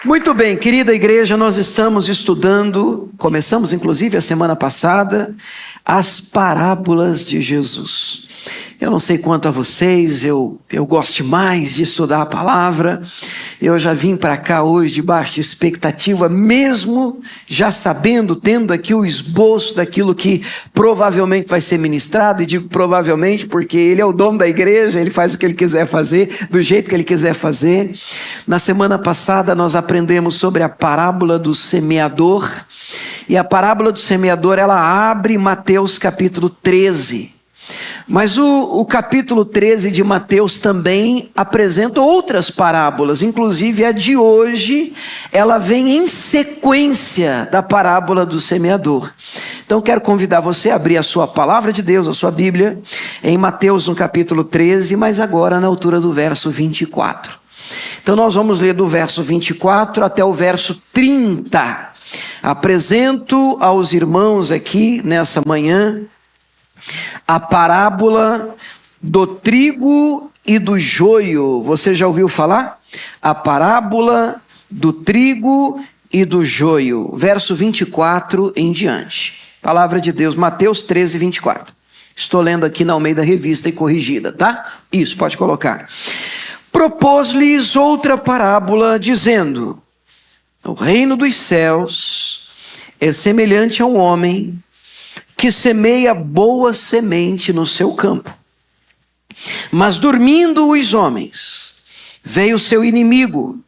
Muito bem, querida igreja, nós estamos estudando, começamos inclusive a semana passada, as parábolas de Jesus. Eu não sei quanto a vocês, eu gosto demais de estudar a palavra. Eu já vim para cá hoje debaixo de expectativa, mesmo já sabendo, tendo aqui o esboço daquilo que provavelmente vai ser ministrado. E digo provavelmente porque ele é o dono da igreja, ele faz o que ele quiser fazer, do jeito que ele quiser fazer. Na semana passada nós aprendemos sobre a parábola do semeador. E a parábola do semeador, ela abre Mateus capítulo 13. Mas o capítulo 13 de Mateus também apresenta outras parábolas, inclusive a de hoje, ela vem em sequência da parábola do semeador. Então quero convidar você a abrir a sua palavra de Deus, a sua Bíblia, em Mateus no capítulo 13, mas agora na altura do verso 24. Então nós vamos ler do verso 24 até o verso 30. Apresento aos irmãos aqui nessa manhã a parábola do trigo e do joio. Você já ouviu falar? A parábola do trigo e do joio. Verso 24 em diante. Palavra de Deus, Mateus 13, 24. Estou lendo aqui na Almeida Revista e Corrigida, tá? Isso, pode colocar. Propôs-lhes outra parábola, dizendo: o reino dos céus é semelhante a um homem que semeia boa semente no seu campo. Mas dormindo os homens, veio seu inimigo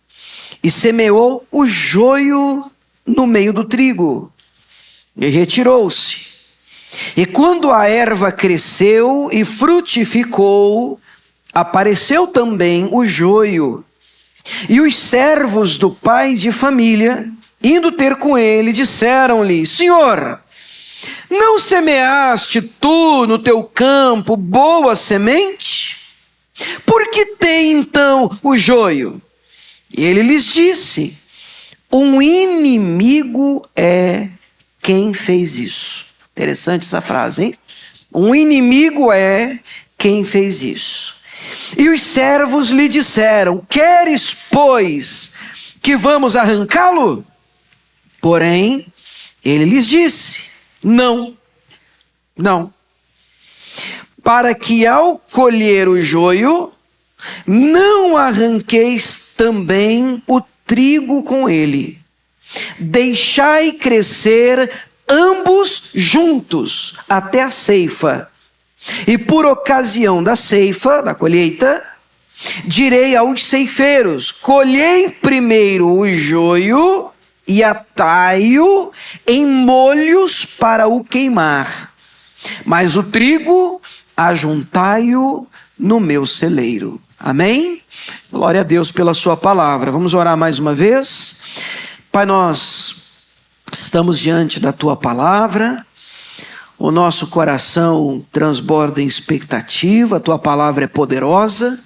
e semeou o joio no meio do trigo e retirou-se. E quando a erva cresceu e frutificou, apareceu também o joio. E os servos do pai de família, indo ter com ele, disseram-lhe: Senhor, não semeaste tu no teu campo boa semente? Por que tem então o joio? E ele lhes disse: um inimigo é quem fez isso. Interessante essa frase, hein? Um inimigo é quem fez isso. E os servos lhe disseram: queres, pois, que vamos arrancá-lo? Porém, ele lhes disse: não, para que ao colher o joio, não arranqueis também o trigo com ele. Deixai crescer ambos juntos até a ceifa. E por ocasião da ceifa, da colheita, direi aos ceifeiros: colhei primeiro o joio e atai-o em molhos para o queimar, mas o trigo ajuntai-o no meu celeiro. Amém? Glória a Deus pela sua palavra. Vamos orar mais uma vez. Pai, nós estamos diante da tua palavra, o nosso coração transborda em expectativa. A tua palavra é poderosa,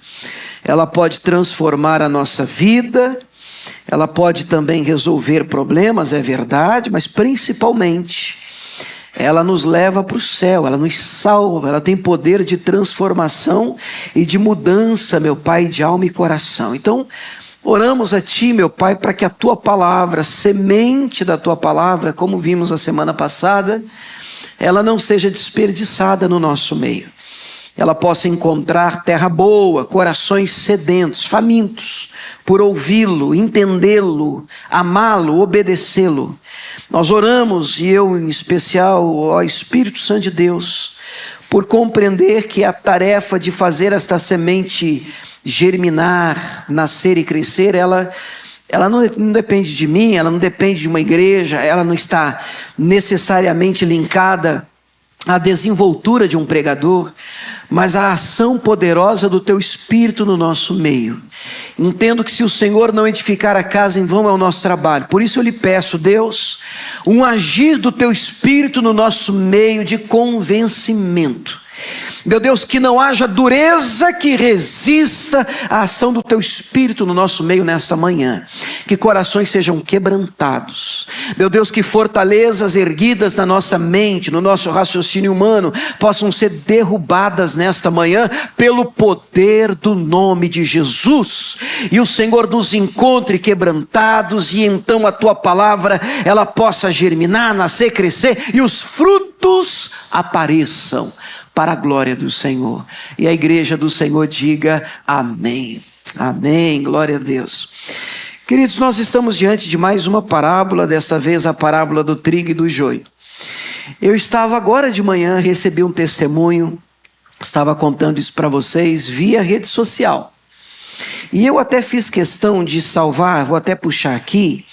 ela pode transformar a nossa vida, ela pode também resolver problemas, é verdade, mas principalmente ela nos leva para o céu, ela nos salva, ela tem poder de transformação e de mudança, meu Pai, de alma e coração. Então, oramos a Ti, meu Pai, para que a Tua palavra, semente da Tua palavra, como vimos a semana passada, ela não seja desperdiçada no nosso meio. Ela possa encontrar terra boa, corações sedentos, famintos, por ouvi-lo, entendê-lo, amá-lo, obedecê-lo. Nós oramos, e eu em especial, ó Espírito Santo de Deus, por compreender que a tarefa de fazer esta semente germinar, nascer e crescer, ela não depende de mim, ela não depende de uma igreja, ela não está necessariamente linkada à desenvoltura de um pregador, mas a ação poderosa do teu Espírito no nosso meio. Entendo que se o Senhor não edificar a casa, em vão é o nosso trabalho. Por isso eu lhe peço, Deus, um agir do teu Espírito no nosso meio de convencimento. Meu Deus, que não haja dureza que resista à ação do Teu Espírito no nosso meio nesta manhã. Que corações sejam quebrantados. Meu Deus, que fortalezas erguidas na nossa mente, no nosso raciocínio humano, possam ser derrubadas nesta manhã pelo poder do nome de Jesus. E o Senhor nos encontre quebrantados, e então a Tua palavra, ela possa germinar, nascer, crescer, e os frutos apareçam para a glória do Senhor. E a igreja do Senhor diga amém. Amém, glória a Deus. Queridos, nós estamos diante de mais uma parábola, desta vez a parábola do trigo e do joio. Eu estava agora de manhã, recebi um testemunho, estava contando isso para vocês via rede social. E eu até fiz questão de salvar, vou até puxar aqui,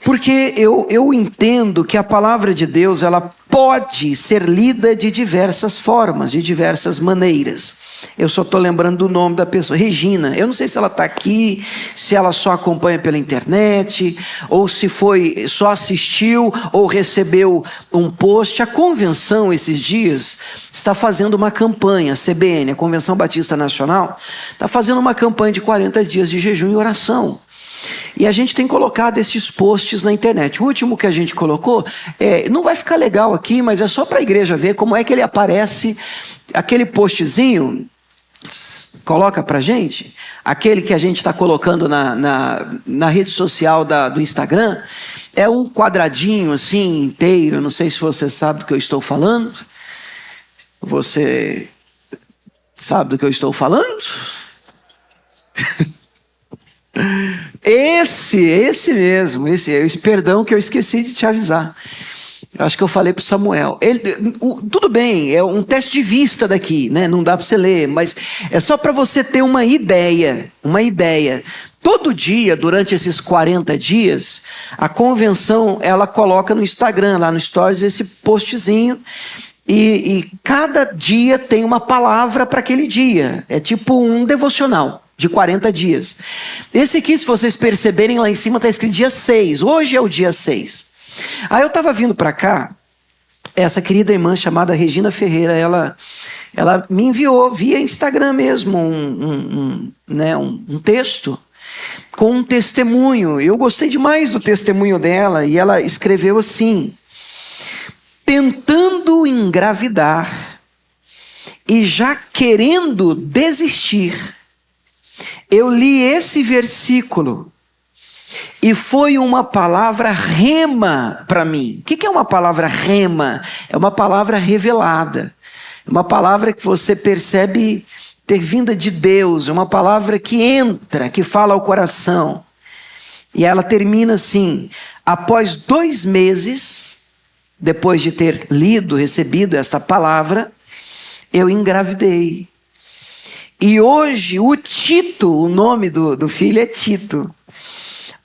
porque eu entendo que a palavra de Deus, ela pode ser lida de diversas formas, de diversas maneiras. Eu só estou lembrando do nome da pessoa, Regina. Eu não sei se ela está aqui, se ela só acompanha pela internet, ou se só assistiu ou recebeu um post. A convenção, esses dias, está fazendo uma campanha, a CBN, a Convenção Batista Nacional, está fazendo uma campanha de 40 dias de jejum e oração. E a gente tem colocado esses posts na internet. O último que a gente colocou, não vai ficar legal aqui, mas é só para a igreja ver como é que ele aparece. Aquele postzinho, coloca para a gente, aquele que a gente está colocando na rede social do Instagram, é um quadradinho assim, inteiro. Não sei se você sabe do que eu estou falando. Você sabe do que eu estou falando? Esse mesmo, perdão que eu esqueci de te avisar. Acho que eu falei para o Samuel. Tudo bem, é um teste de vista daqui, né? Não dá para você ler, mas é só para você ter uma ideia. Todo dia, durante esses 40 dias, a convenção, ela coloca no Instagram, lá no Stories, esse postzinho. E cada dia tem uma palavra para aquele dia. É tipo um devocional de 40 dias. Esse aqui, se vocês perceberem, lá em cima está escrito dia 6. Hoje é o dia 6. Aí eu estava vindo para cá, essa querida irmã chamada Regina Ferreira, ela me enviou via Instagram mesmo um texto com um testemunho. Eu gostei demais do testemunho dela, e ela escreveu assim: tentando engravidar e já querendo desistir, eu li esse versículo e foi uma palavra rema para mim. O que é uma palavra rema? É uma palavra revelada. É uma palavra que você percebe ter vinda de Deus. É uma palavra que entra, que fala ao coração. E ela termina assim: após 2 meses, depois de ter lido, recebido esta palavra, eu engravidei. E hoje o Tito, o nome do filho é Tito.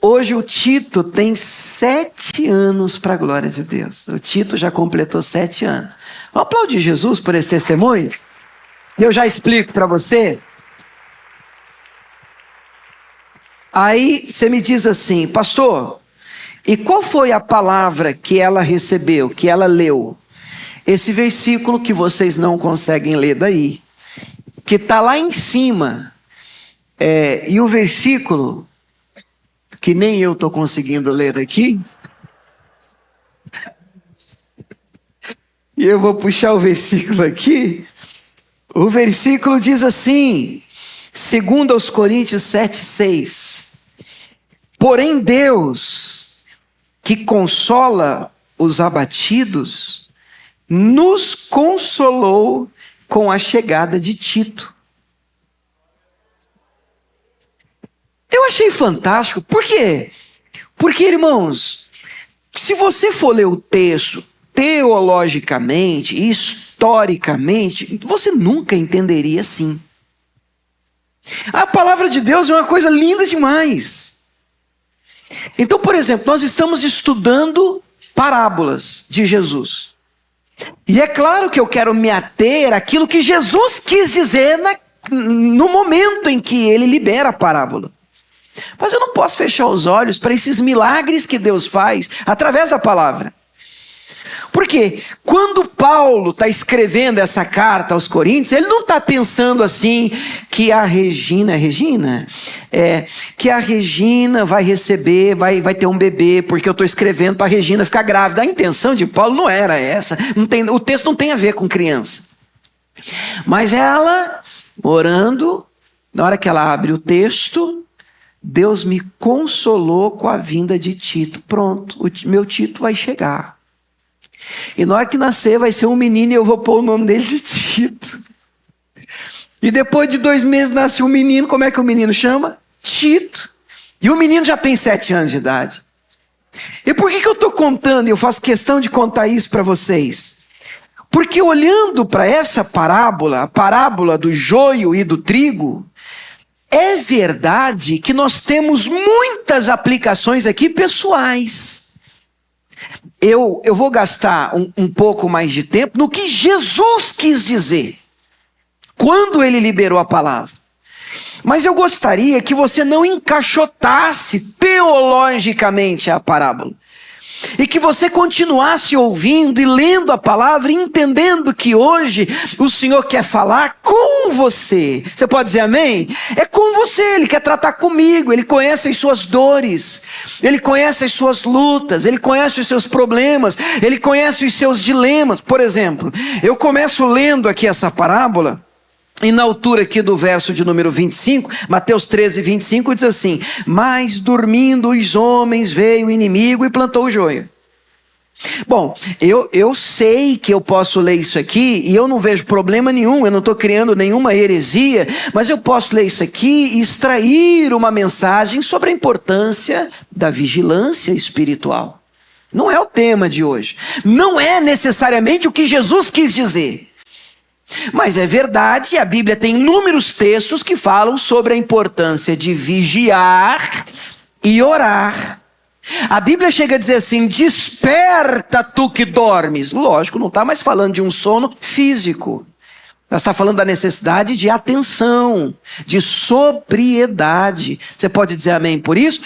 Hoje o Tito tem 7 anos para a glória de Deus. O Tito já completou 7 anos. Vamos aplaudir Jesus por esse testemunho? E eu já explico para você. Aí você me diz assim: pastor, e qual foi a palavra que ela recebeu, que ela leu? Esse versículo que vocês não conseguem ler daí, que está lá em cima. E o versículo, que nem eu estou conseguindo ler aqui, e eu vou puxar o versículo aqui. O versículo diz assim, 2 Coríntios 7:6: porém Deus, que consola os abatidos, nos consolou com a chegada de Tito. Eu achei fantástico. Por quê? Porque, irmãos, se você for ler o texto teologicamente, historicamente, você nunca entenderia assim. A palavra de Deus é uma coisa linda demais. Então, por exemplo, nós estamos estudando parábolas de Jesus. E é claro que eu quero me ater àquilo que Jesus quis dizer no momento em que ele libera a parábola. Mas eu não posso fechar os olhos para esses milagres que Deus faz através da palavra. Por quê? Quando Paulo está escrevendo essa carta aos Coríntios, ele não está pensando assim que a Regina vai receber, vai ter um bebê, porque eu estou escrevendo para a Regina ficar grávida. A intenção de Paulo não era essa. O texto não tem a ver com criança. Mas ela, orando, na hora que ela abre o texto, Deus me consolou com a vinda de Tito. Pronto, meu Tito vai chegar. E na hora que nascer vai ser um menino e eu vou pôr o nome dele de Tito. E depois de 2 meses nasce um menino, como é que o menino chama? Tito. E o menino já tem 7 anos de idade. E por que eu estou contando? Eu faço questão de contar isso para vocês. Porque olhando para essa parábola, a parábola do joio e do trigo, é verdade que nós temos muitas aplicações aqui pessoais. Eu vou gastar um pouco mais de tempo no que Jesus quis dizer quando ele liberou a palavra. Mas eu gostaria que você não encaixotasse teologicamente a parábola. E que você continuasse ouvindo e lendo a palavra, entendendo que hoje o Senhor quer falar com você. Você pode dizer amém? É com você, Ele quer tratar comigo, Ele conhece as suas dores, Ele conhece as suas lutas, Ele conhece os seus problemas, Ele conhece os seus dilemas. Por exemplo, eu começo lendo aqui essa parábola, e na altura aqui do verso de número 25, Mateus 13, 25, diz assim: mas dormindo os homens, veio o inimigo e plantou o joio. Bom, eu sei que eu posso ler isso aqui e eu não vejo problema nenhum, eu não estou criando nenhuma heresia, mas eu posso ler isso aqui e extrair uma mensagem sobre a importância da vigilância espiritual. Não é o tema de hoje, não é necessariamente o que Jesus quis dizer. Mas é verdade, a Bíblia tem inúmeros textos que falam sobre a importância de vigiar e orar. A Bíblia chega a dizer assim: desperta tu que dormes. Lógico, não está mais falando de um sono físico. Ela está falando da necessidade de atenção, de sobriedade. Você pode dizer amém por isso?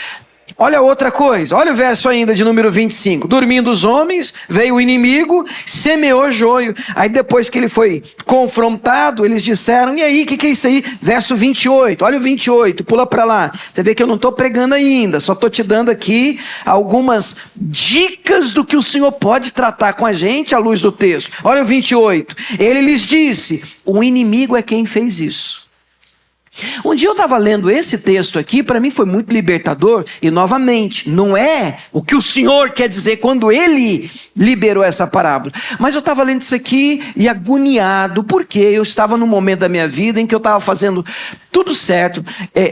Olha outra coisa, olha o verso ainda de número 25. Dormindo os homens, veio o inimigo, semeou joio. Aí depois que ele foi confrontado, eles disseram: e aí, o que é isso aí? Verso 28, olha o 28, pula para lá. Você vê que eu não estou pregando ainda, só estou te dando aqui algumas dicas do que o Senhor pode tratar com a gente à luz do texto. Olha o 28, ele lhes disse: o inimigo é quem fez isso. Um dia eu estava lendo esse texto aqui, para mim foi muito libertador, e novamente, não é o que o Senhor quer dizer quando Ele liberou essa parábola, mas eu estava lendo isso aqui e agoniado, porque eu estava num momento da minha vida em que eu estava fazendo tudo certo,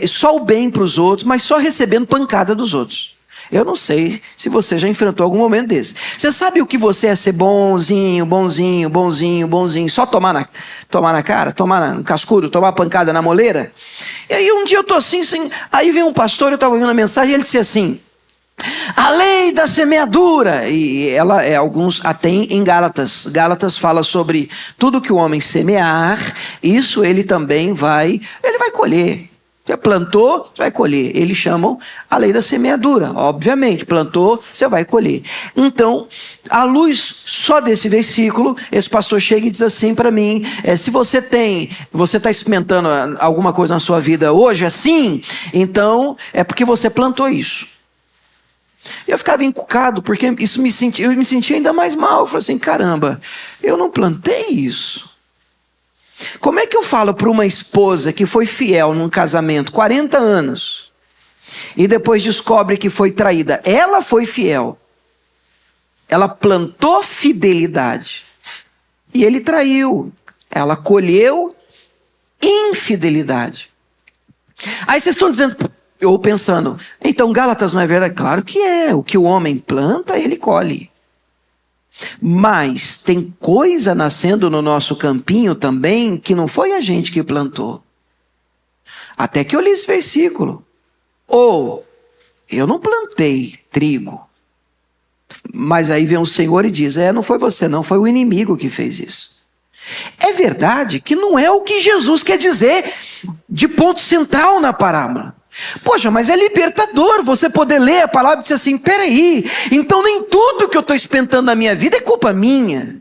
só o bem para os outros, mas só recebendo pancada dos outros. Eu não sei se você já enfrentou algum momento desse. Você sabe o que você é ser bonzinho, bonzinho, bonzinho, bonzinho, só tomar na cara, tomar no cascudo, tomar pancada na moleira? E aí um dia eu estou assim, aí vem um pastor, eu estava ouvindo a mensagem, e ele disse assim: a lei da semeadura, e ela até em Gálatas fala sobre tudo que o homem semear, isso ele também vai colher. Você plantou, você vai colher. Eles chamam a lei da semeadura. Obviamente, plantou, você vai colher. Então, à luz só desse versículo, esse pastor chega e diz assim para mim: se você está experimentando alguma coisa na sua vida hoje assim, então é porque você plantou isso. Eu ficava encucado, porque eu me sentia ainda mais mal. Eu falei assim: caramba, eu não plantei isso. Como é que eu falo para uma esposa que foi fiel num casamento 40 anos e depois descobre que foi traída? Ela foi fiel, ela plantou fidelidade e ele traiu, ela colheu infidelidade. Aí vocês estão dizendo, ou pensando: então Gálatas não é verdade? Claro que é, o que o homem planta, ele colhe. Mas tem coisa nascendo no nosso campinho também que não foi a gente que plantou. Até que eu li esse versículo. Ou, eu não plantei trigo. Mas aí vem o Senhor e diz: não foi você não, foi o inimigo que fez isso. É verdade que não é o que Jesus quer dizer de ponto central na parábola. Poxa, mas é libertador você poder ler a palavra e dizer assim, peraí, então nem tudo que eu estou experimentando na minha vida é culpa minha.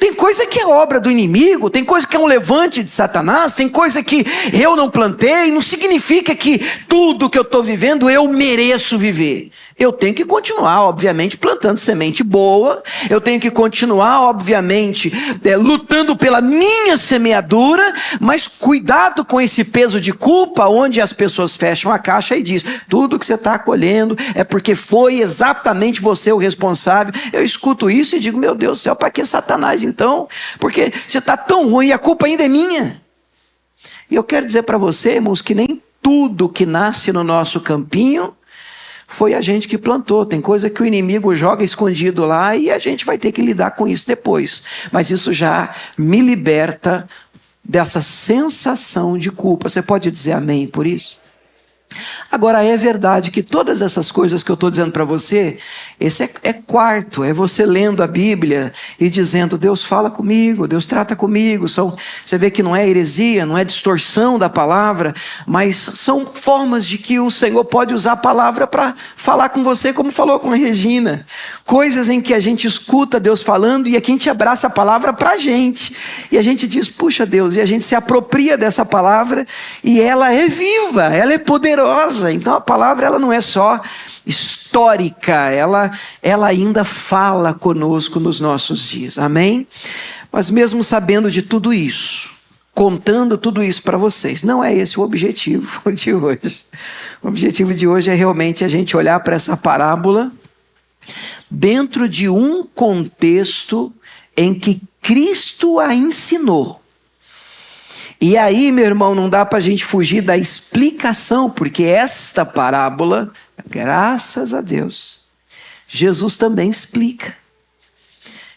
Tem coisa que é obra do inimigo, tem coisa que é um levante de Satanás, tem coisa que eu não plantei, não significa que tudo que eu estou vivendo eu mereço viver. Eu tenho que continuar, obviamente, plantando semente boa, eu tenho que continuar, obviamente, lutando pela minha semeadura, mas cuidado com esse peso de culpa, onde as pessoas fecham a caixa e diz, tudo que você está colhendo é porque foi exatamente você o responsável. Eu escuto isso e digo, meu Deus do céu, para que Satanás então? Porque você está tão ruim e a culpa ainda é minha. E eu quero dizer para você, irmãos, que nem tudo que nasce no nosso campinho foi a gente que plantou. Tem coisa que o inimigo joga escondido lá e a gente vai ter que lidar com isso depois. Mas isso já me liberta dessa sensação de culpa. Você pode dizer amém por isso? Agora, é verdade que todas essas coisas que eu estou dizendo para você, esse é quarto, é você lendo a Bíblia e dizendo, Deus fala comigo, Deus trata comigo. Você vê que não é heresia, não é distorção da palavra, mas são formas de que o Senhor pode usar a palavra para falar com você, como falou com a Regina. Coisas em que a gente escuta Deus falando e aqui a gente abraça a palavra para a gente. E a gente diz, puxa Deus, e a gente se apropria dessa palavra e ela é viva, ela é poderosa. Então a palavra ela não é só histórica, ela ainda fala conosco nos nossos dias, amém? Mas mesmo sabendo de tudo isso, contando tudo isso para vocês, não é esse o objetivo de hoje. O objetivo de hoje é realmente a gente olhar para essa parábola dentro de um contexto em que Cristo a ensinou. E aí, meu irmão, não dá para a gente fugir da explicação, porque esta parábola, graças a Deus, Jesus também explica.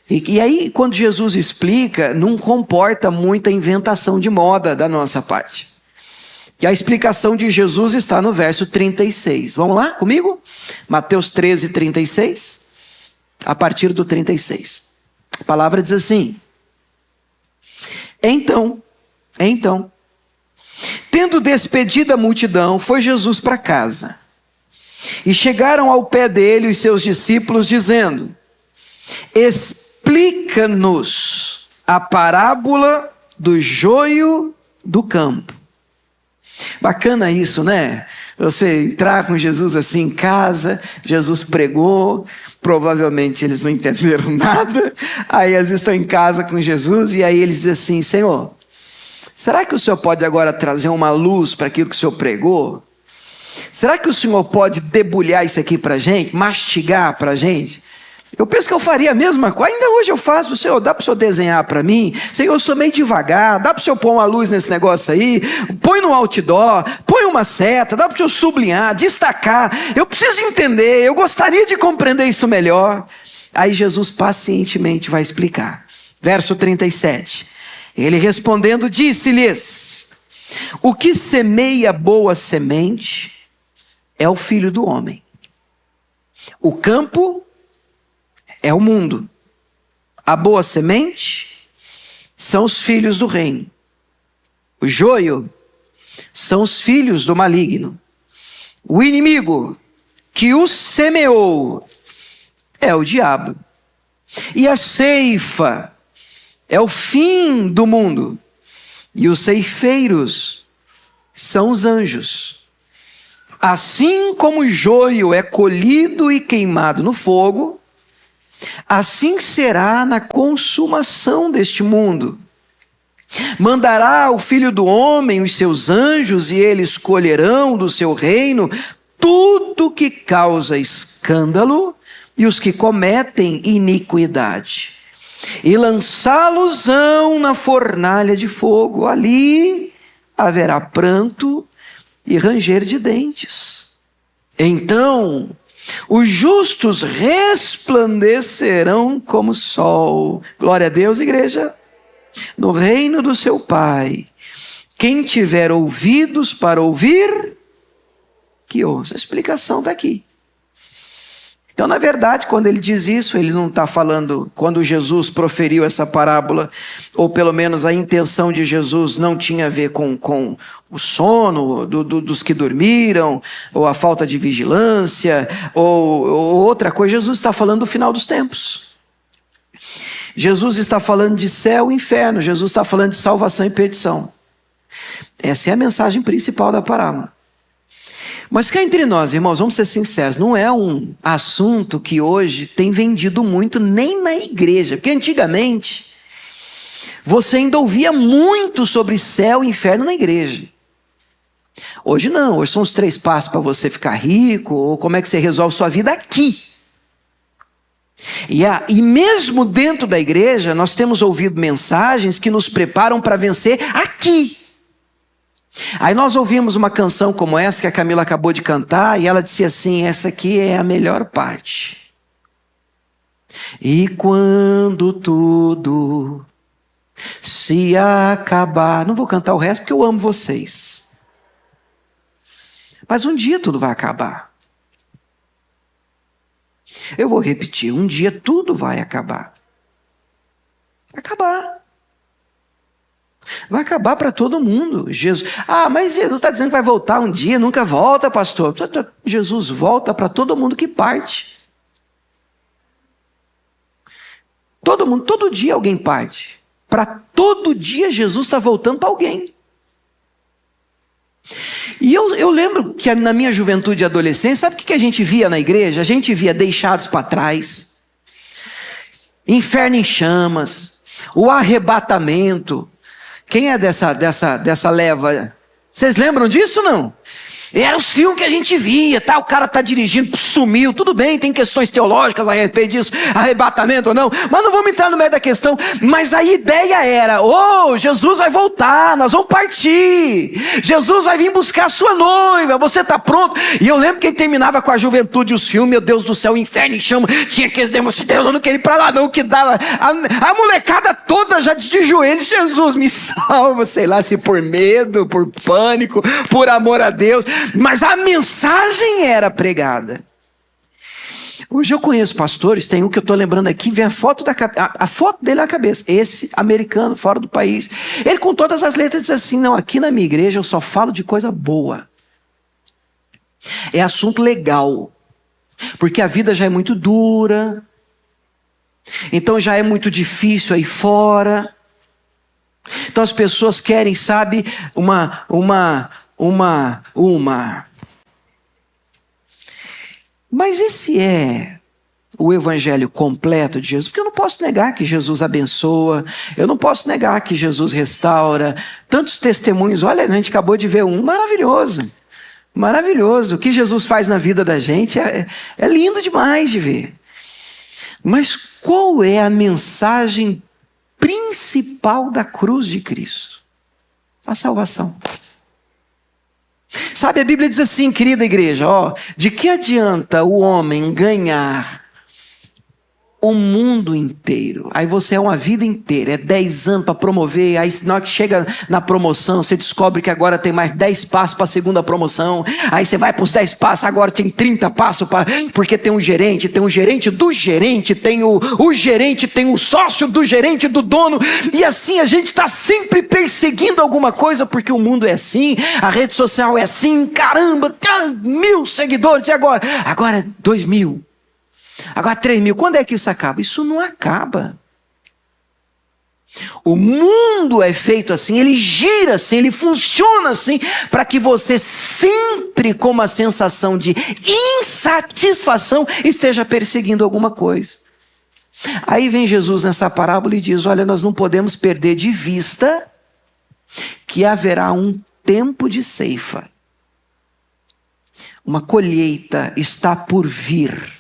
E aí, quando Jesus explica, não comporta muita inventação de moda da nossa parte. E a explicação de Jesus está no verso 36. Vamos lá comigo? Mateus 13, 36. A partir do 36. A palavra diz assim. Então, tendo despedido a multidão, foi Jesus para casa. E chegaram ao pé dele os seus discípulos, dizendo, explica-nos a parábola do joio do campo. Bacana isso, né? Você entrar com Jesus assim em casa, Jesus pregou, provavelmente eles não entenderam nada, aí eles estão em casa com Jesus e aí eles dizem assim, Senhor, será que o Senhor pode agora trazer uma luz para aquilo que o Senhor pregou? Será que o Senhor pode debulhar isso aqui para a gente? Mastigar para a gente? Eu penso que eu faria a mesma coisa. Ainda hoje eu faço. Senhor, dá para o Senhor desenhar para mim? Senhor, eu sou meio devagar. Dá para o Senhor pôr uma luz nesse negócio aí? Põe no outdoor. Põe uma seta. Dá para o Senhor sublinhar, destacar. Eu preciso entender. Eu gostaria de compreender isso melhor. Aí Jesus pacientemente vai explicar. Verso 37. Ele respondendo disse-lhes, o que semeia boa semente é o Filho do Homem. O campo é o mundo. A boa semente são os filhos do reino. O joio são os filhos do maligno. O inimigo que o semeou é o diabo. E a ceifa é o fim do mundo. E os ceifeiros são os anjos. Assim como o joio é colhido e queimado no fogo, assim será na consumação deste mundo. Mandará o Filho do Homem os seus anjos, e eles colherão do seu reino tudo que causa escândalo e os que cometem iniquidade. E lançá-los-ão na fornalha de fogo. Ali haverá pranto e ranger de dentes. Então os justos resplandecerão como o sol. Glória a Deus, igreja. No reino do seu Pai. Quem tiver ouvidos para ouvir, que ouça. A explicação está aqui. Então, na verdade, quando ele diz isso, ele não está falando, quando Jesus proferiu essa parábola, ou pelo menos a intenção de Jesus não tinha a ver com o sono dos que dormiram, ou a falta de vigilância, ou outra coisa. Jesus está falando do final dos tempos. Jesus está falando de céu e inferno. Jesus está falando de salvação e perdição. Essa é a mensagem principal da parábola. Mas cá entre nós, irmãos, vamos ser sinceros, não é um assunto que hoje tem vendido muito nem na igreja, porque antigamente você ainda ouvia muito sobre céu e inferno na igreja. Hoje não, hoje são os 3 passos para você ficar rico, ou como é que você resolve sua vida aqui. E mesmo dentro da igreja, nós temos ouvido mensagens que nos preparam para vencer aqui. Aí nós ouvimos uma canção como essa que a Camila acabou de cantar, e ela disse assim: essa aqui é a melhor parte. E quando tudo se acabar, não vou cantar o resto porque eu amo vocês, mas um dia tudo vai acabar. Eu vou repetir, um dia tudo vai acabar. Vai acabar para todo mundo. Jesus, mas Jesus está dizendo que vai voltar um dia, nunca volta, pastor. Jesus volta para todo mundo que parte. Todo mundo, todo dia alguém parte. Para todo dia Jesus está voltando para alguém. E eu lembro que na minha juventude e adolescência, sabe o que a gente via na igreja? A gente via deixados para trás, inferno em chamas, o arrebatamento. Quem é dessa leva? Vocês lembram disso, não? Eram os filmes que a gente via, tá? O cara tá dirigindo, sumiu, tudo bem, tem questões teológicas a respeito disso, arrebatamento ou não, mas não vamos entrar no meio da questão. Mas a ideia era: Jesus vai voltar, nós vamos partir, Jesus vai vir buscar a sua noiva, você tá pronto? E eu lembro que ele terminava com a juventude os filmes, meu Deus do céu, o inferno em chama, tinha aqueles demônios, Deus, eu não queria ir pra lá não, que dava, a molecada toda já de joelhos: Jesus me salva, sei lá se por medo, por pânico, por amor a Deus. Mas a mensagem era pregada. Hoje eu conheço pastores, tem um que eu estou lembrando aqui, vem a foto dele na cabeça, esse americano, fora do país. Ele com todas as letras diz assim: não, aqui na minha igreja eu só falo de coisa boa. É assunto legal. Porque a vida já é muito dura. Então já é muito difícil aí fora. Então as pessoas querem, sabe, uma. Mas esse é o evangelho completo de Jesus? Porque eu não posso negar que Jesus abençoa, eu não posso negar que Jesus restaura. Tantos testemunhos, olha, a gente acabou de ver um maravilhoso. Maravilhoso. O que Jesus faz na vida da gente é lindo demais de ver. Mas qual é a mensagem principal da cruz de Cristo? A salvação. Sabe, a Bíblia diz assim, querida igreja, de que adianta o homem ganhar o mundo inteiro? Aí você é uma vida inteira, é 10 anos para promover, aí na hora que chega na promoção, você descobre que agora tem mais 10 passos para a segunda promoção, aí você vai para os 10 passos, agora tem 30 passos, porque tem um gerente do gerente, tem o gerente, tem o sócio do gerente, do dono, e assim a gente está sempre perseguindo alguma coisa, porque o mundo é assim, a rede social é assim, caramba, 1.000 seguidores, e agora? Agora é 2.000. Agora 3.000, quando é que isso acaba? Isso não acaba. O mundo é feito assim, ele gira assim, ele funciona assim, para que você sempre com uma sensação de insatisfação esteja perseguindo alguma coisa. Aí vem Jesus nessa parábola e diz: olha, nós não podemos perder de vista que haverá um tempo de ceifa. Uma colheita está por vir.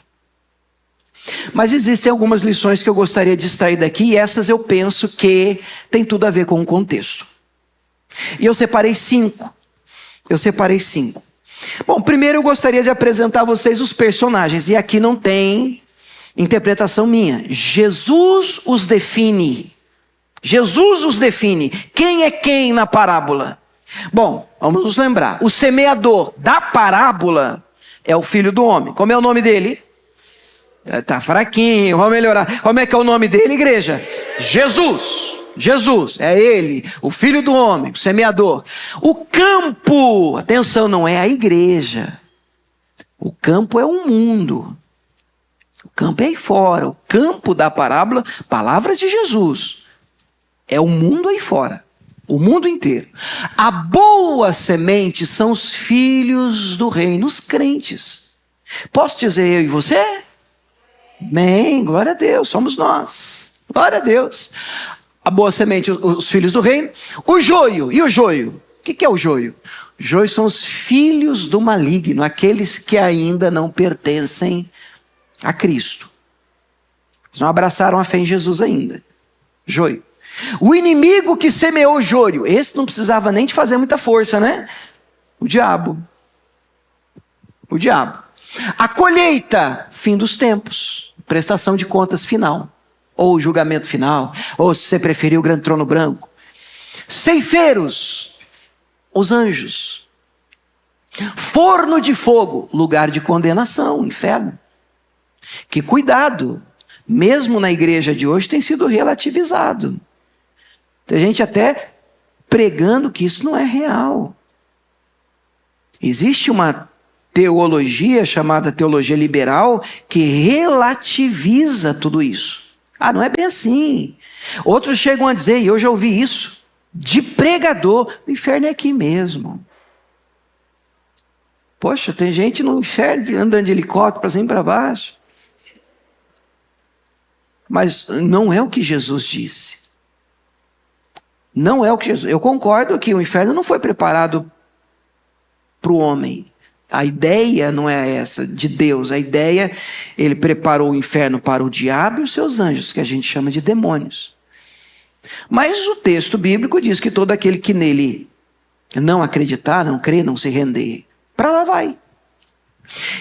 Mas existem algumas lições que eu gostaria de extrair daqui, e essas eu penso que tem tudo a ver com o contexto. E eu separei 5. Bom, primeiro eu gostaria de apresentar a vocês os personagens, e aqui não tem interpretação minha. Jesus os define. Quem é quem na parábola? Bom, vamos nos lembrar. O semeador da parábola é o filho do homem. Como é o nome dele? Tá fraquinho, vamos melhorar. Como é que é o nome dele, igreja? Jesus. Jesus, é ele, o Filho do homem, o semeador. O campo, atenção, não é a igreja. O campo é o mundo. O campo é aí fora. O campo da parábola, palavras de Jesus, é o mundo aí fora. O mundo inteiro. A boa semente são os filhos do reino, os crentes. Posso dizer eu e você? Amém, glória a Deus, somos nós. Glória a Deus. A boa semente, os filhos do reino. O joio, e o joio? O que é o joio? O joio são os filhos do maligno, aqueles que ainda não pertencem a Cristo. Eles não abraçaram a fé em Jesus ainda. Joio. O inimigo que semeou o joio, esse não precisava nem de fazer muita força, né? O diabo. O diabo. A colheita, fim dos tempos, prestação de contas final, ou julgamento final, ou se você preferir o grande trono branco. Ceifeiros, os anjos. Forno de fogo, lugar de condenação, inferno. Que cuidado, mesmo na igreja de hoje tem sido relativizado. Tem gente até pregando que isso não é real. Existe uma teologia chamada teologia liberal que relativiza tudo isso. Ah, não é bem assim. Outros chegam a dizer, e eu já ouvi isso, de pregador, o inferno é aqui mesmo. Poxa, tem gente no inferno andando de helicóptero para cima e para baixo. Mas não é o que Jesus disse. Não é o que Jesus... Eu concordo que o inferno não foi preparado para o homem. A ideia não é essa de Deus. A ideia, ele preparou o inferno para o diabo e os seus anjos, que a gente chama de demônios. Mas o texto bíblico diz que todo aquele que nele não acreditar, não crer, não se render, para lá vai.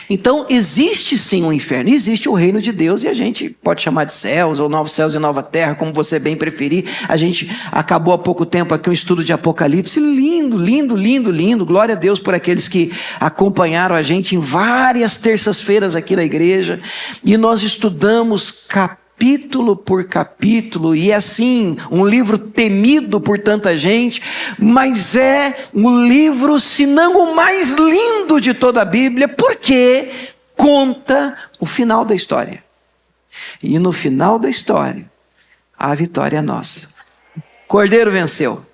Então existe sim um inferno, existe o reino de Deus, e a gente pode chamar de céus, ou novos céus e nova terra, como você bem preferir. A gente acabou há pouco tempo aqui um estudo de Apocalipse, lindo, lindo, lindo, lindo. Glória a Deus por aqueles que acompanharam a gente em várias terças-feiras aqui na igreja, e nós estudamos capítulo por capítulo, e é assim, um livro temido por tanta gente, mas é um livro, se não o mais lindo de toda a Bíblia, porque conta o final da história. E no final da história, a vitória é nossa. Cordeiro venceu.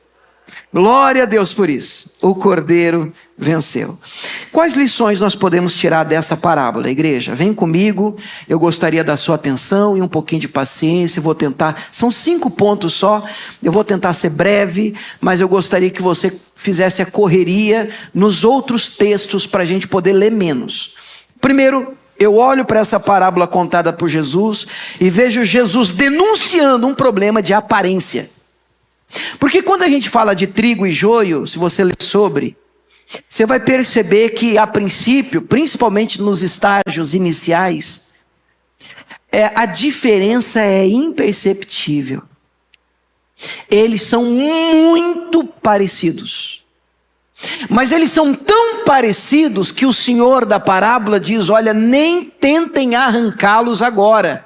Glória a Deus por isso. O Cordeiro venceu. Quais lições nós podemos tirar dessa parábola, igreja? Vem comigo, eu gostaria da sua atenção e um pouquinho de paciência. Vou tentar, são 5 pontos só. Eu vou tentar ser breve, mas eu gostaria que você fizesse a correria nos outros textos para a gente poder ler menos. Primeiro, eu olho para essa parábola contada por Jesus e vejo Jesus denunciando um problema de aparência. Porque quando a gente fala de trigo e joio, se você ler sobre, você vai perceber que a princípio, principalmente nos estágios iniciais, a diferença é imperceptível. Eles são muito parecidos. Mas eles são tão parecidos que o Senhor da parábola diz, olha, nem tentem arrancá-los agora.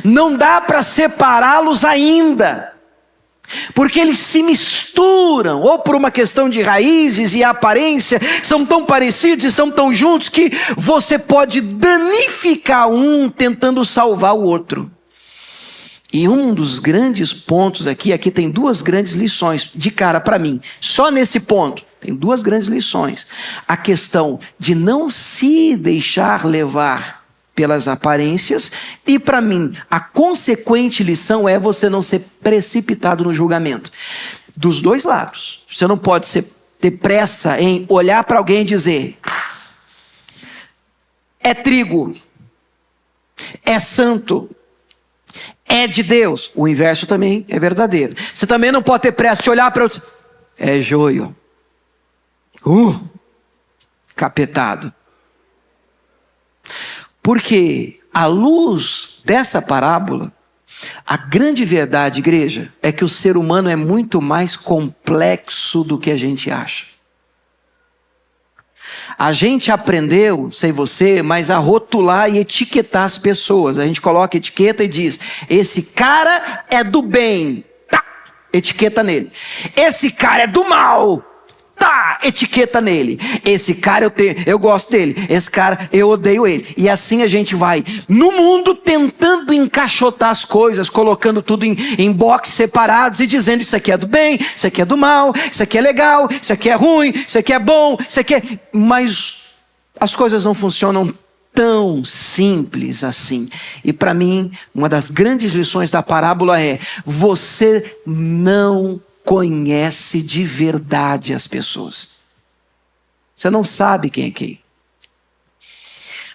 Não dá para separá-los ainda. Porque eles se misturam, ou por uma questão de raízes e aparência, são tão parecidos, estão tão juntos, que você pode danificar um tentando salvar o outro. E um dos grandes pontos aqui tem 2 grandes lições de cara para mim. Só nesse ponto, tem 2 grandes lições. A questão de não se deixar levar pelas aparências, e para mim, a consequente lição é você não ser precipitado no julgamento. Dos 2 lados. Você não pode ter pressa em olhar para alguém e dizer, é trigo, é santo, é de Deus. O inverso também é verdadeiro. Você também não pode ter pressa de olhar para outro, é joio, capetado. Porque, à luz dessa parábola, a grande verdade, igreja, é que o ser humano é muito mais complexo do que a gente acha. A gente aprendeu, sei você, mas a rotular e etiquetar as pessoas. A gente coloca etiqueta e diz: esse cara é do bem, tá, etiqueta nele. Esse cara é do mal, tá, etiqueta nele. Esse cara eu gosto dele, esse cara eu odeio ele. E assim a gente vai no mundo tentando encaixotar as coisas, colocando tudo em boxes separados e dizendo: isso aqui é do bem, isso aqui é do mal, isso aqui é legal, isso aqui é ruim, isso aqui é bom, isso aqui é... Mas as coisas não funcionam tão simples assim. E para mim, uma das grandes lições da parábola é: você não conhece de verdade as pessoas. Você não sabe quem é quem.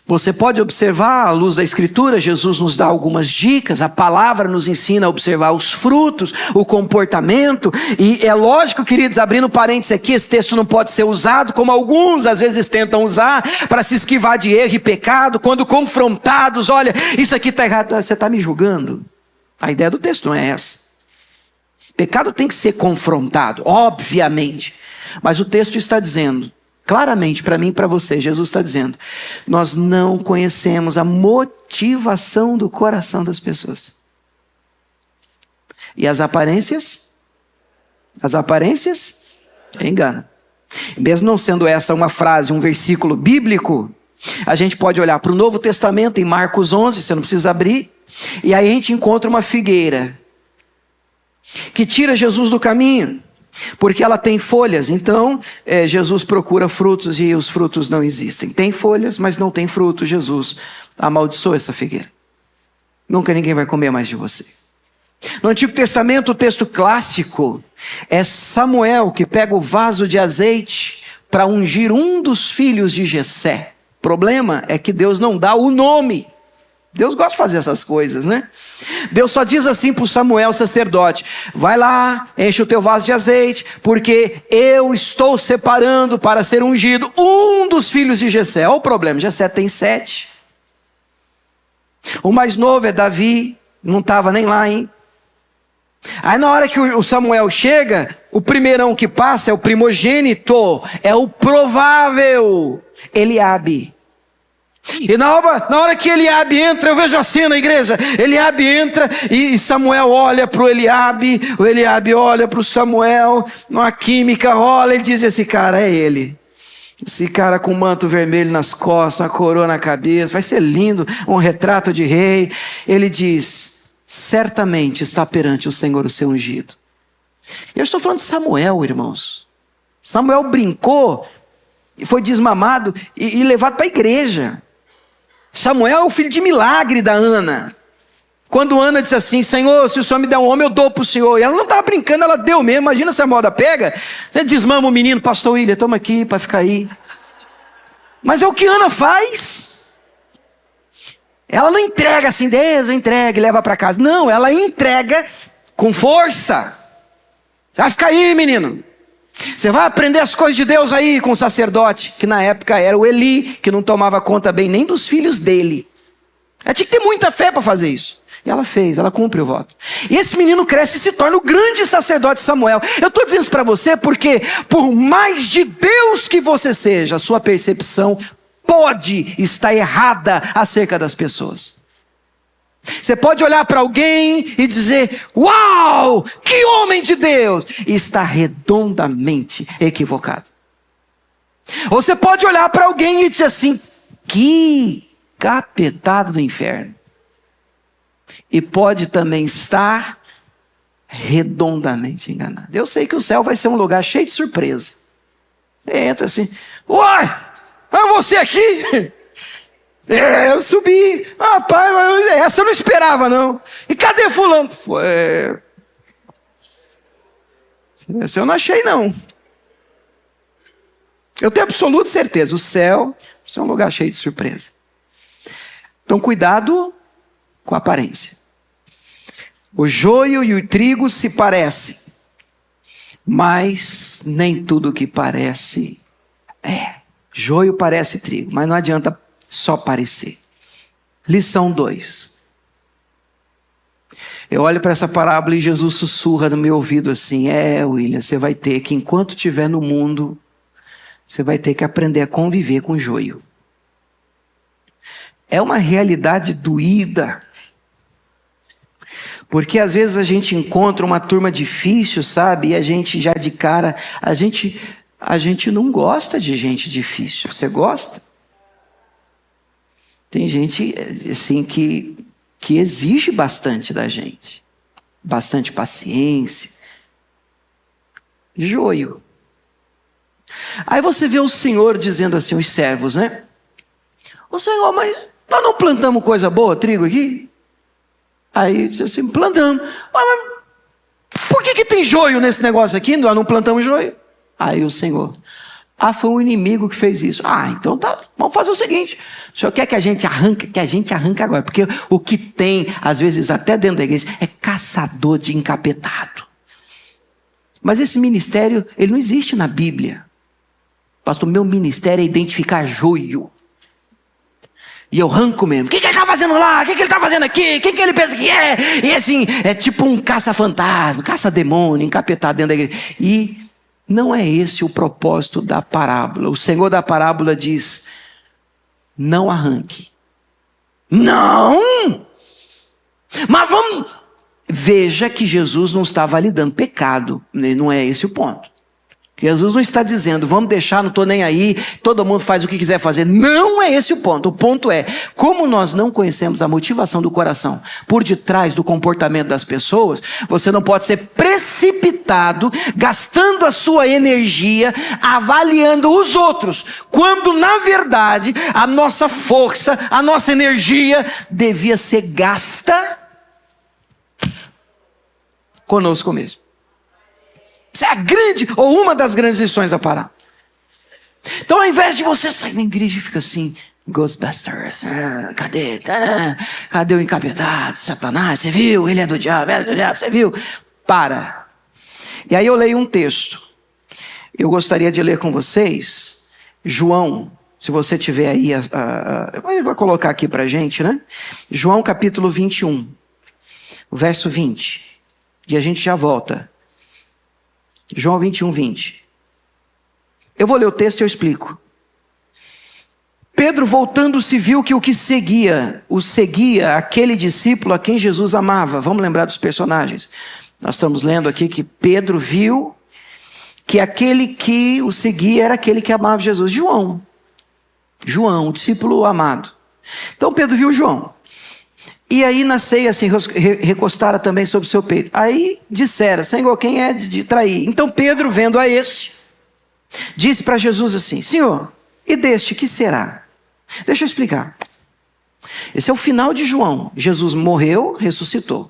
Você pode observar, à luz da Escritura, Jesus nos dá algumas dicas, a palavra nos ensina a observar os frutos, o comportamento, e é lógico, queridos, abrindo parênteses aqui, esse texto não pode ser usado, como alguns às vezes tentam usar, para se esquivar de erro e pecado, quando confrontados: olha, isso aqui está errado. Você está me julgando? A ideia do texto não é essa. Pecado tem que ser confrontado, obviamente. Mas o texto está dizendo, claramente para mim e para você, Jesus está dizendo: nós não conhecemos a motivação do coração das pessoas. E as aparências? As aparências enganam. Mesmo não sendo essa uma frase, um versículo bíblico, a gente pode olhar para o Novo Testamento, em Marcos 11, você não precisa abrir, e aí a gente encontra uma figueira que tira Jesus do caminho, porque ela tem folhas. Então Jesus procura frutos e os frutos não existem. Tem folhas, mas não tem fruto. Jesus amaldiçoa essa figueira. Nunca ninguém vai comer mais de você. No Antigo Testamento, o texto clássico é Samuel, que pega o vaso de azeite para ungir um dos filhos de Jessé. O problema é que Deus não dá o nome. Deus gosta de fazer essas coisas, né? Deus só diz assim para o Samuel, sacerdote: vai lá, enche o teu vaso de azeite, porque eu estou separando para ser ungido um dos filhos de Jessé. Olha o problema, Jessé tem 7. O mais novo é Davi, não estava nem lá, hein? Aí na hora que o Samuel chega, o primeirão que passa é o primogênito, é o provável, Eliabe. E na hora que Eliabe entra, eu vejo assim na igreja, Eliabe entra e Samuel olha para o Eliabe olha para o Samuel, uma química rola, ele diz: esse cara é ele. Esse cara com manto vermelho nas costas, uma coroa na cabeça, vai ser lindo, um retrato de rei. Ele diz: certamente está perante o Senhor o seu ungido. Eu estou falando de Samuel, irmãos. Samuel brincou, foi desmamado e levado para a igreja. Samuel é o filho de milagre da Ana. Quando Ana disse assim: Senhor, se o Senhor me der um homem, eu dou para o Senhor. E ela não estava brincando, ela deu mesmo. Imagina se a moda pega, você desmama o menino: pastor William, toma aqui para ficar aí. Mas é o que Ana faz. Ela não entrega assim: Deus, entrega e leva para casa. Não, ela entrega com força. Vai ficar aí, menino. Você vai aprender as coisas de Deus aí com o sacerdote, que na época era o Eli, que não tomava conta bem nem dos filhos dele. Ela tinha que ter muita fé para fazer isso. E ela fez, ela cumpre o voto. E esse menino cresce e se torna o grande sacerdote Samuel. Eu estou dizendo isso para você porque, por mais de Deus que você seja, a sua percepção pode estar errada acerca das pessoas. Você pode olhar para alguém e dizer: uau, que homem de Deus! E está redondamente equivocado. Ou você pode olhar para alguém e dizer assim: que capetado do inferno. E pode também estar redondamente enganado. Eu sei que o céu vai ser um lugar cheio de surpresa. Entra assim: uai, é você aqui? Eu subi. Rapaz, essa eu não esperava, não. E cadê fulano? Essa eu não achei, não. Eu tenho absoluta certeza, o céu é um lugar cheio de surpresa. Então cuidado com a aparência. O joio e o trigo se parecem, mas nem tudo que parece é. Joio parece trigo, mas não adianta só parecer. Lição 2. Eu olho para essa parábola e Jesus sussurra no meu ouvido assim: William, você vai ter que, enquanto estiver no mundo, você vai ter que aprender a conviver com o joio. É uma realidade doída. Porque às vezes a gente encontra uma turma difícil, sabe? E a gente já de cara, a gente não gosta de gente difícil. Você gosta? Tem gente assim que exige bastante da gente. Bastante paciência. Joio. Aí você vê o Senhor dizendo assim, os servos, né? Ô Senhor, mas nós não plantamos coisa boa, trigo aqui? Aí diz assim, plantamos. Mas por que tem joio nesse negócio aqui? Nós não plantamos joio. Aí o Senhor, foi o inimigo que fez isso. Então tá, vamos fazer o seguinte. O Senhor quer que a gente arranque? Que a gente arranque agora. Porque o que tem, às vezes até dentro da igreja, é caçador de encapetado. Mas esse ministério, ele não existe na Bíblia. Pastor, meu ministério é identificar joio. E eu arranco mesmo. O que ele está fazendo lá? O que ele está fazendo aqui? Quem que ele pensa que é? E assim, é tipo um caça-fantasma, caça-demônio, encapetado dentro da igreja. E não é esse o propósito da parábola. O Senhor da parábola diz, não arranque. Não! Mas vamos... Veja que Jesus não está validando pecado. Não é esse o ponto. Jesus não está dizendo, vamos deixar, não estou nem aí, todo mundo faz o que quiser fazer. Não é esse o ponto. O ponto é, como nós não conhecemos a motivação do coração por detrás do comportamento das pessoas, você não pode ser precipitado, gastando a sua energia, avaliando os outros, quando na verdade a nossa força, a nossa energia devia ser gasta conosco mesmo. Isso é a grande, ou uma das grandes lições da parábola. Então, ao invés de você sair na igreja e ficar assim, Ghostbusters, cadê o encapetado, Satanás, você viu? Ele é do diabo, você viu? Para. E aí eu leio um texto. Eu gostaria de ler com vocês, João, se você tiver aí, eu vou colocar aqui pra gente, né? João capítulo 21, verso 20. E a gente já volta. João 21, 20. Eu vou ler o texto e eu explico. Pedro, voltando-se, viu que o seguia aquele discípulo a quem Jesus amava. Vamos lembrar dos personagens. Nós estamos lendo aqui que Pedro viu que aquele que o seguia era aquele que amava Jesus. João, o discípulo amado. Então Pedro viu João. E aí na ceia se recostaram também sobre o seu peito. Aí disseram, Senhor, quem é de trair? Então Pedro, vendo a este, disse para Jesus assim, Senhor, e deste que será? Deixa eu explicar. Esse é o final de João. Jesus morreu, ressuscitou.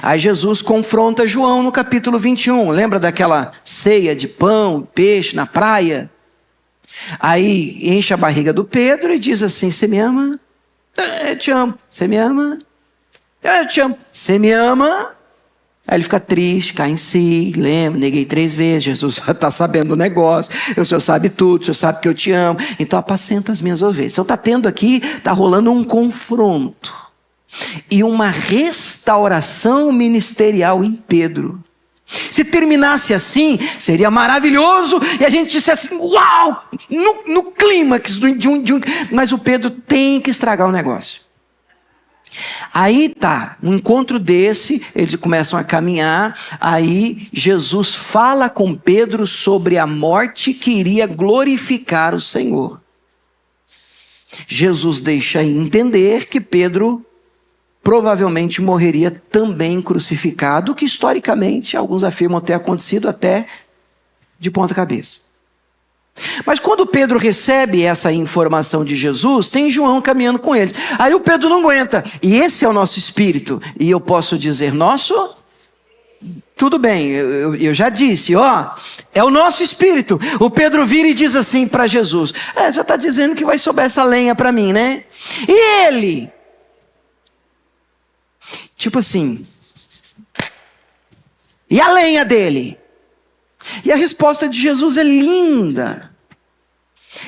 Aí Jesus confronta João no capítulo 21. Lembra daquela ceia de pão, peixe na praia? Aí enche a barriga do Pedro e diz assim, você me ama? Eu te amo. Você me ama? Eu te amo. Você me ama? Aí ele fica triste, cai em si, lembra, neguei 3 vezes, Jesus já está sabendo do negócio, o Senhor sabe tudo, o Senhor sabe que eu te amo, então apacenta as minhas ovelhas. Então está tendo aqui, está rolando um confronto e uma restauração ministerial em Pedro. Se terminasse assim, seria maravilhoso, e a gente dissesse assim, uau, no clímax mas o Pedro tem que estragar o negócio. Aí tá, um encontro desse, eles começam a caminhar, aí Jesus fala com Pedro sobre a morte que iria glorificar o Senhor. Jesus deixa entender que Pedro provavelmente morreria também crucificado, que historicamente alguns afirmam ter acontecido até de ponta cabeça. Mas quando Pedro recebe essa informação de Jesus, tem João caminhando com eles. Aí o Pedro não aguenta. E esse é o nosso espírito. E eu posso dizer, nosso? Tudo bem, eu já disse, é o nosso espírito. O Pedro vira e diz assim para Jesus, já está dizendo que vai sobrar essa lenha para mim, né? E ele? Tipo assim, e a lenha dele? E a resposta de Jesus é linda,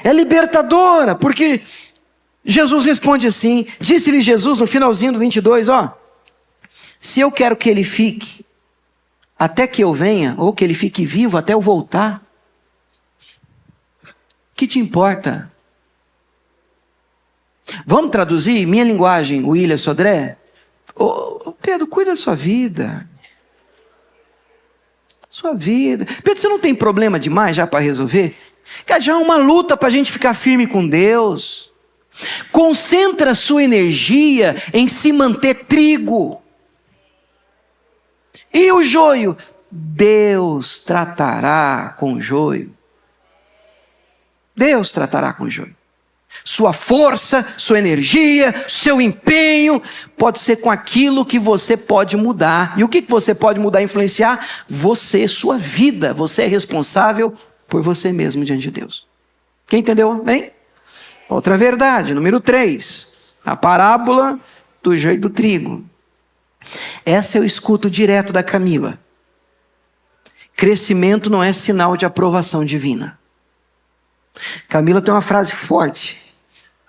é libertadora, porque Jesus responde assim, disse-lhe Jesus no finalzinho do 22, se eu quero que ele fique até que eu venha, ou que ele fique vivo até eu voltar, que te importa? Vamos traduzir minha linguagem, William Sodré? Ô, Pedro, cuida da sua vida. Sua vida. Pedro, você não tem problema demais já para resolver? Que já é uma luta para a gente ficar firme com Deus. Concentra a sua energia em se manter trigo. E o joio? Deus tratará com o joio. Deus tratará com o joio. Sua força, sua energia, seu empenho pode ser com aquilo que você pode mudar. E o que você pode mudar e influenciar? Você, sua vida. Você é responsável por você mesmo diante de Deus. Quem entendeu? Bem? Outra verdade, número 3. A parábola do joio e do trigo. Essa eu escuto direto da Camila. Crescimento não é sinal de aprovação divina. Camila tem uma frase forte.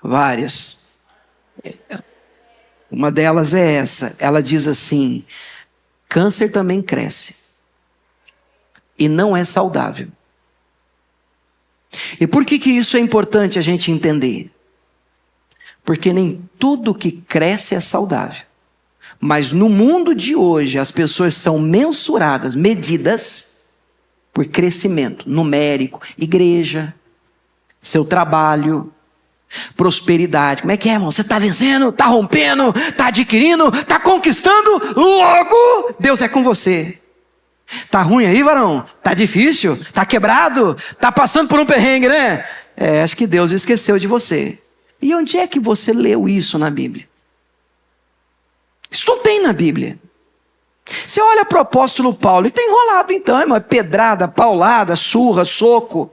Várias. Uma delas é essa. Ela diz assim: câncer também cresce. E não é saudável. E por que isso é importante a gente entender? Porque nem tudo que cresce é saudável. Mas no mundo de hoje, as pessoas são mensuradas, medidas por crescimento numérico, igreja, seu trabalho, prosperidade. Como é que é, irmão? Você está vencendo, está rompendo, está adquirindo, está conquistando, logo Deus é com você. Está ruim aí, varão? Está difícil? Está quebrado? Está passando por um perrengue, né? Acho que Deus esqueceu de você. E onde é que você leu isso na Bíblia? Isso não tem na Bíblia. Você olha para o apóstolo Paulo, ele está enrolado então, irmão. É pedrada, paulada, surra, soco.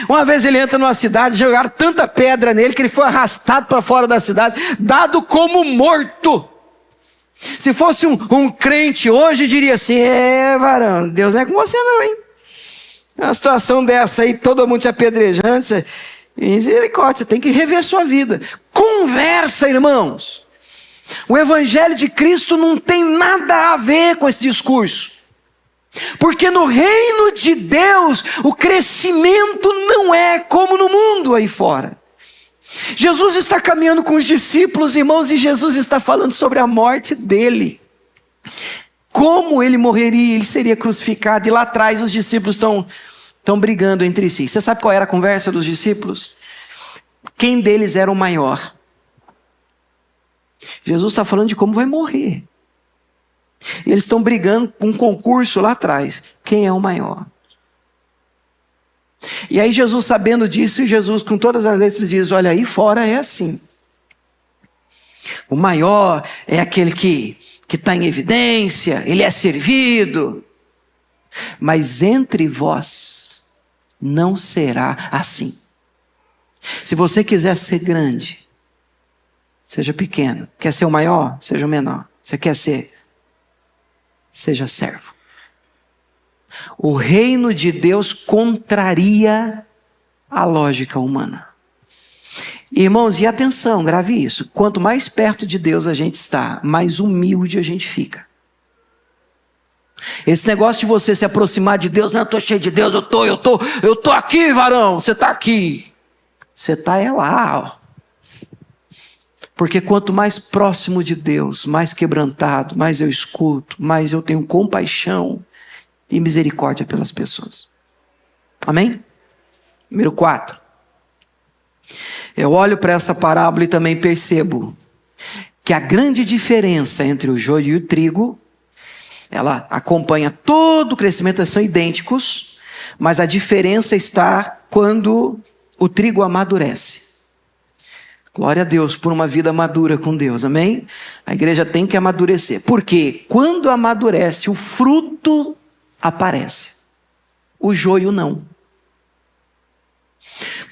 Uma vez ele entra numa cidade, jogaram tanta pedra nele que ele foi arrastado para fora da cidade, dado como morto. Se fosse um crente hoje, diria assim: varão, Deus não é com você não, hein? Uma situação dessa aí, todo mundo te apedrejando, misericórdia, você tem que rever sua vida. Conversa, irmãos. O evangelho de Cristo não tem nada a ver com esse discurso. Porque no reino de Deus, o crescimento não é como no mundo aí fora. Jesus está caminhando com os discípulos, irmãos, e Jesus está falando sobre a morte dele. Como ele morreria, ele seria crucificado. E lá atrás os discípulos estão brigando entre si. Você sabe qual era a conversa dos discípulos? Quem deles era o maior? Jesus está falando de como vai morrer. E eles estão brigando com um concurso lá atrás. Quem é o maior? E aí Jesus, sabendo disso, e Jesus com todas as letras diz: olha, aí fora é assim. O maior é aquele que está em evidência, ele é servido. Mas entre vós não será assim. Se você quiser ser grande, seja pequeno. Quer ser o maior? Seja o menor. Você quer ser? Seja servo. O reino de Deus contraria a lógica humana. Irmãos, e atenção, grave isso. Quanto mais perto de Deus a gente está, mais humilde a gente fica. Esse negócio de você se aproximar de Deus: não, eu estou cheio de Deus, eu tô aqui, varão, você está aqui. Você está lá, ó. Porque quanto mais próximo de Deus, mais quebrantado, mais eu escuto, mais eu tenho compaixão e misericórdia pelas pessoas. Amém? Número 4. Eu olho para essa parábola e também percebo que a grande diferença entre o joio e o trigo, ela acompanha todo o crescimento, eles são idênticos, mas a diferença está quando o trigo amadurece. Glória a Deus por uma vida madura com Deus, amém? A igreja tem que amadurecer. Porque quando amadurece, o fruto aparece. O joio não.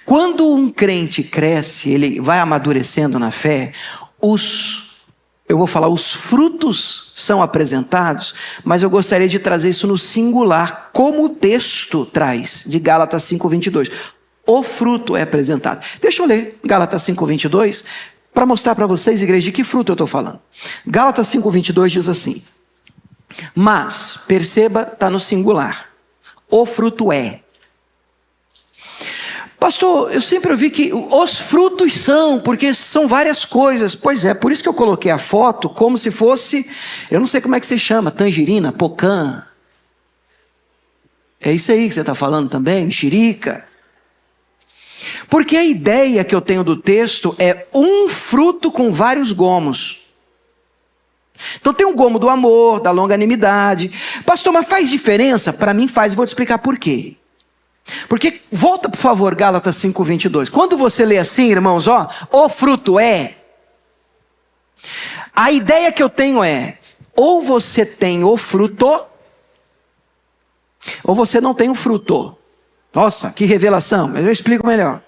Quando um crente cresce, ele vai amadurecendo na fé, os frutos são apresentados, mas eu gostaria de trazer isso no singular, como o texto traz, de Gálatas 5:22. O fruto é apresentado. Deixa eu ler Gálatas 5:22, para mostrar para vocês, igreja, de que fruto eu estou falando. Gálatas 5:22 diz assim: mas, perceba, está no singular, o fruto é. Pastor, eu sempre ouvi que os frutos são, porque são várias coisas. Pois é, por isso que eu coloquei a foto como se fosse, eu não sei como é que você chama, tangerina, pocã. É isso aí que você está falando também, mexerica. Porque a ideia que eu tenho do texto é um fruto com vários gomos. Então tem um gomo do amor, da longanimidade. Pastor, mas faz diferença? Para mim faz, e vou te explicar por quê. Porque, volta por favor, Gálatas 5:22. Quando você lê assim, irmãos, ó, o fruto é. A ideia que eu tenho é, ou você tem o fruto, ou você não tem o fruto. Nossa, que revelação, mas eu explico melhor.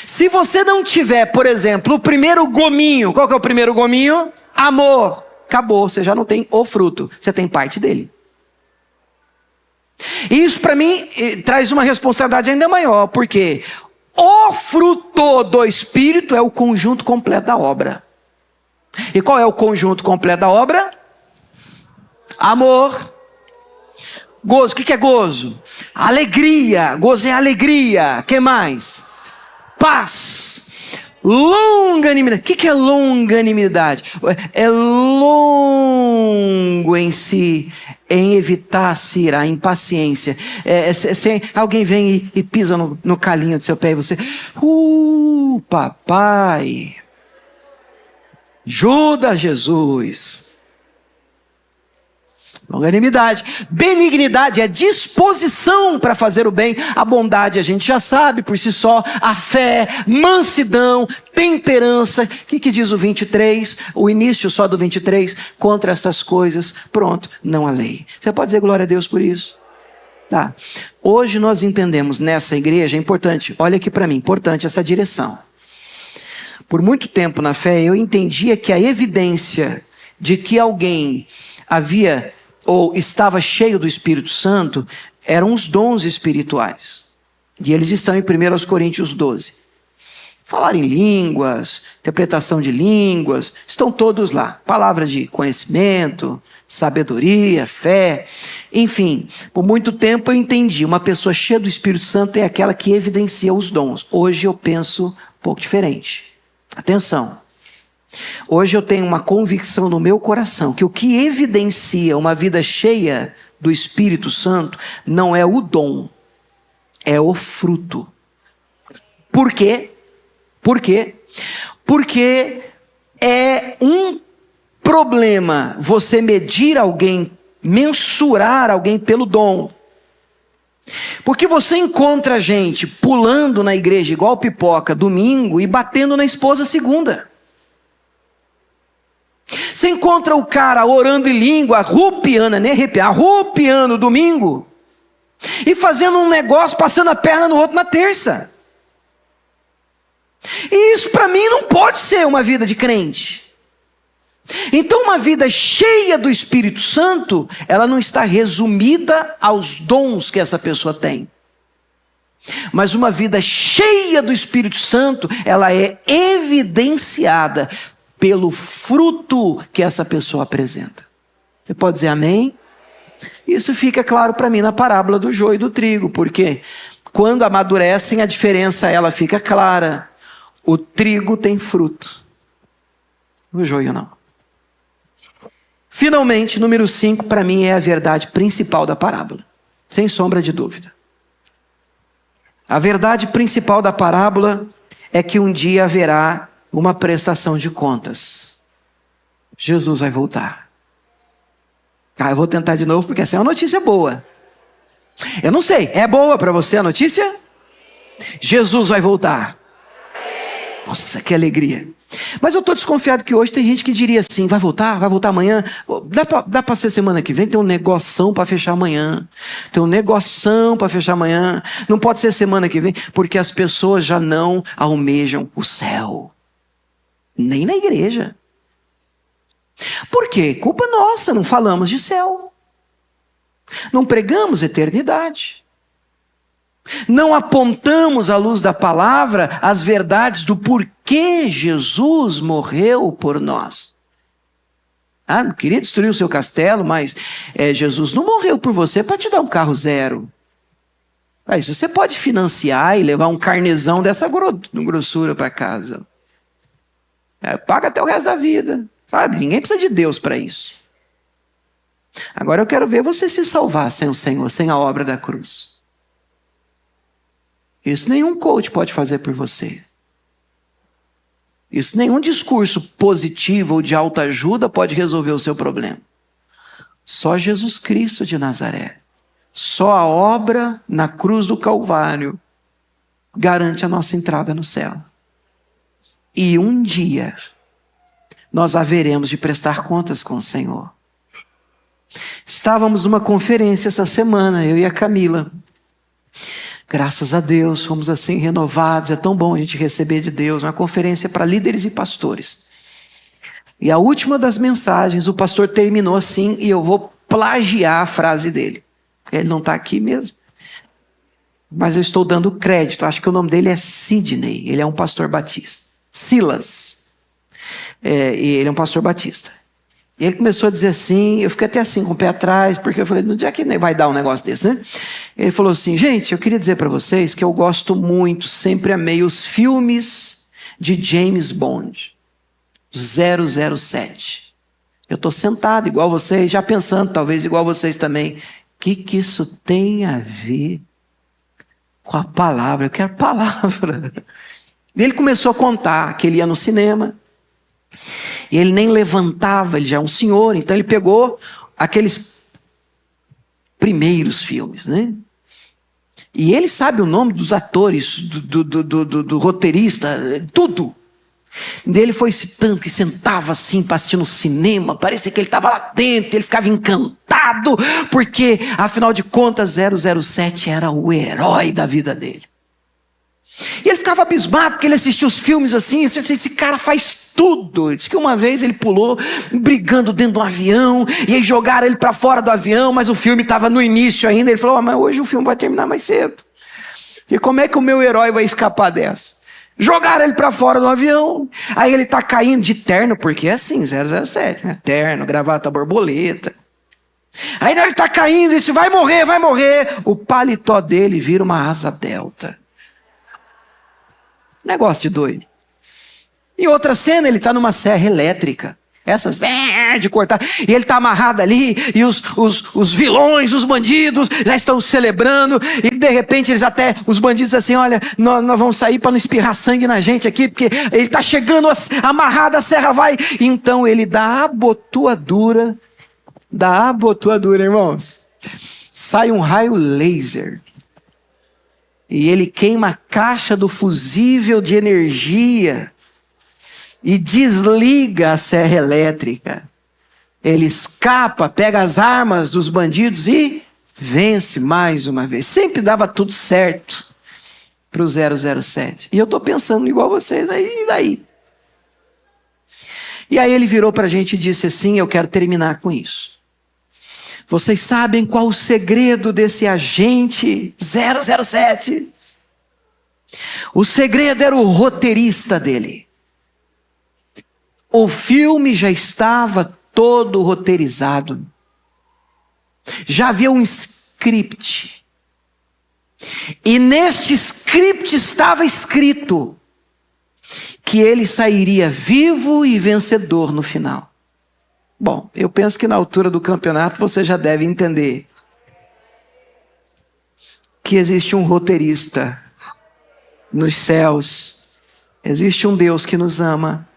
Se você não tiver, por exemplo, o primeiro gominho, qual que é o primeiro gominho? Amor. Acabou, você já não tem o fruto, você tem parte dele. E isso para mim traz uma responsabilidade ainda maior, porque o fruto do Espírito é o conjunto completo da obra. E qual é o conjunto completo da obra? Amor. Gozo, o que é gozo? Alegria, gozo é alegria. O que mais? Paz. Longanimidade. O que é longanimidade? É longo em si, em evitar se irar, impaciência. Alguém vem e pisa no calinho do seu pé e você, papai, ajuda Jesus. Longanimidade. Benignidade é disposição para fazer o bem. A bondade a gente já sabe por si só. A fé, mansidão, temperança. O que diz o 23? O início só do 23. Contra estas coisas, pronto, não há lei. Você pode dizer glória a Deus por isso? Tá. Hoje nós entendemos nessa igreja, é importante, olha aqui para mim, importante essa direção. Por muito tempo na fé eu entendia que a evidência de que alguém havia ou estava cheio do Espírito Santo, eram os dons espirituais. E eles estão em 1 Coríntios 12. Falar em línguas, interpretação de línguas, estão todos lá. Palavras de conhecimento, sabedoria, fé, enfim. Por muito tempo eu entendi, uma pessoa cheia do Espírito Santo é aquela que evidencia os dons. Hoje eu penso um pouco diferente. Atenção. Hoje eu tenho uma convicção no meu coração que o que evidencia uma vida cheia do Espírito Santo não é o dom, é o fruto. Por quê? Por quê? Porque é um problema você medir alguém, mensurar alguém pelo dom. Porque você encontra gente pulando na igreja igual pipoca domingo e batendo na esposa segunda. Você encontra o cara orando em língua, arrupiando, nem arrepiar, arrupiando domingo, e fazendo um negócio, passando a perna no outro na terça. E isso para mim não pode ser uma vida de crente. Então uma vida cheia do Espírito Santo, ela não está resumida aos dons que essa pessoa tem. Mas uma vida cheia do Espírito Santo, ela é evidenciada pelo fruto que essa pessoa apresenta. Você pode dizer amém? Isso fica claro para mim na parábola do joio e do trigo, porque quando amadurecem a diferença ela fica clara. O trigo tem fruto, o joio não. Finalmente, número 5, para mim é a verdade principal da parábola, sem sombra de dúvida. A verdade principal da parábola é que um dia haverá uma prestação de contas. Jesus vai voltar. Eu vou tentar de novo porque essa é uma notícia boa. Eu não sei, é boa para você a notícia? Jesus vai voltar. Nossa, que alegria. Mas eu estou desconfiado que hoje tem gente que diria assim, vai voltar amanhã? Dá para ser semana que vem? Tem um negoção para fechar amanhã. Não pode ser semana que vem, porque as pessoas já não almejam o céu. Nem na igreja. Por quê? Culpa nossa, não falamos de céu. Não pregamos eternidade. Não apontamos à luz da palavra as verdades do porquê Jesus morreu por nós. Não queria destruir o seu castelo, mas Jesus não morreu por você para te dar um carro zero. Isso você pode financiar e levar um carnezão dessa grossura para casa. Paga até o resto da vida. Sabe? Ninguém precisa de Deus para isso. Agora eu quero ver você se salvar sem o Senhor, sem a obra da cruz. Isso nenhum coach pode fazer por você. Isso nenhum discurso positivo ou de autoajuda pode resolver o seu problema. Só Jesus Cristo de Nazaré. Só a obra na cruz do Calvário garante a nossa entrada no céu. E um dia nós haveremos de prestar contas com o Senhor. Estávamos numa conferência essa semana, eu e a Camila. Graças a Deus, fomos assim renovados. É tão bom a gente receber de Deus. Uma conferência para líderes e pastores. E a última das mensagens, o pastor terminou assim, e eu vou plagiar a frase dele. Ele não está aqui mesmo. Mas eu estou dando crédito. Acho que o nome dele é Sidney. Ele é um pastor batista. Silas. E ele é um pastor batista. E ele começou a dizer assim, eu fiquei até assim com o pé atrás, porque eu falei, no dia que vai dar um negócio desse, né? Ele falou assim, gente, eu queria dizer para vocês que eu gosto muito, sempre amei os filmes de James Bond, 007. Eu estou sentado igual vocês, já pensando, talvez igual vocês também, o que isso tem a ver com a palavra? Eu quero palavra. E ele começou a contar que ele ia no cinema, e ele nem levantava, ele já é um senhor, então ele pegou aqueles primeiros filmes, né? E ele sabe o nome dos atores, do roteirista, tudo. E ele foi citando que sentava assim para assistir no cinema, parecia que ele estava lá dentro, ele ficava encantado, porque afinal de contas 007 era o herói da vida dele. E ele ficava abismado, porque ele assistia os filmes assim, esse cara faz tudo. Diz que uma vez ele pulou, brigando dentro de um avião, e aí jogaram ele para fora do avião, mas o filme estava no início ainda. Ele falou, mas hoje o filme vai terminar mais cedo. E como é que o meu herói vai escapar dessa? Jogaram ele para fora do avião, aí ele está caindo de terno, porque é assim, 007, né? Terno, gravata borboleta. Aí ele está caindo, ele disse, vai morrer, vai morrer. O paletó dele vira uma asa delta. Negócio de doido. Em outra cena, ele está numa serra elétrica. Essas de cortar. E ele está amarrado ali. E os vilões, os bandidos, já estão celebrando. E de repente, os bandidos assim, olha, nós vamos sair para não espirrar sangue na gente aqui. Porque ele está chegando amarrado, a serra vai. Então ele dá a abotoadura. Irmãos. Sai um raio laser. E ele queima a caixa do fusível de energia e desliga a serra elétrica. Ele escapa, pega as armas dos bandidos e vence mais uma vez. Sempre dava tudo certo para o 007. E eu estou pensando igual vocês, né? E daí? E aí ele virou para a gente e disse assim, eu quero terminar com isso. Vocês sabem qual o segredo desse agente 007? O segredo era o roteirista dele. O filme já estava todo roteirizado. Já havia um script. E neste script estava escrito que ele sairia vivo e vencedor no final. Bom, eu penso que na altura do campeonato você já deve entender que existe um roteirista nos céus, existe um Deus que nos ama,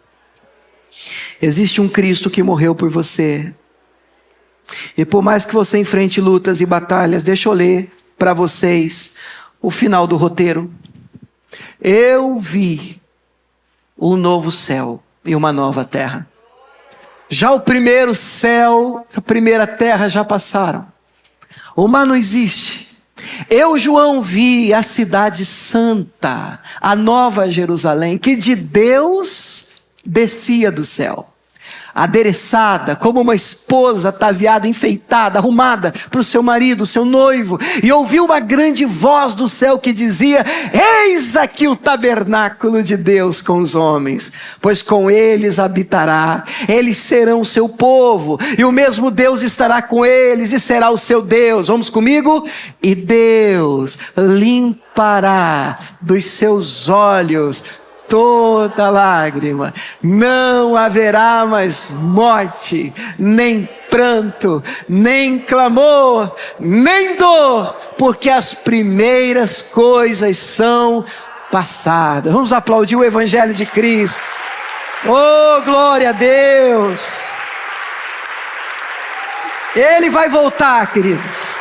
existe um Cristo que morreu por você. E por mais que você enfrente lutas e batalhas, deixa eu ler para vocês o final do roteiro. Eu vi um novo céu e uma nova terra. Já o primeiro céu, a primeira terra já passaram. O mar não existe. Eu, João, vi a cidade santa, a nova Jerusalém, que de Deus descia do céu. adereçada, como uma esposa ataviada, enfeitada, arrumada para o seu marido, o seu noivo, e ouviu uma grande voz do céu que dizia: eis aqui o tabernáculo de Deus com os homens, pois com eles habitará, eles serão o seu povo, e o mesmo Deus estará com eles e será o seu Deus. Vamos comigo? E Deus limpará dos seus olhos toda lágrima, não haverá mais morte, nem pranto, nem clamor, nem dor, porque as primeiras coisas são passadas. Vamos aplaudir o Evangelho de Cristo. Oh, glória a Deus! Ele vai voltar, queridos.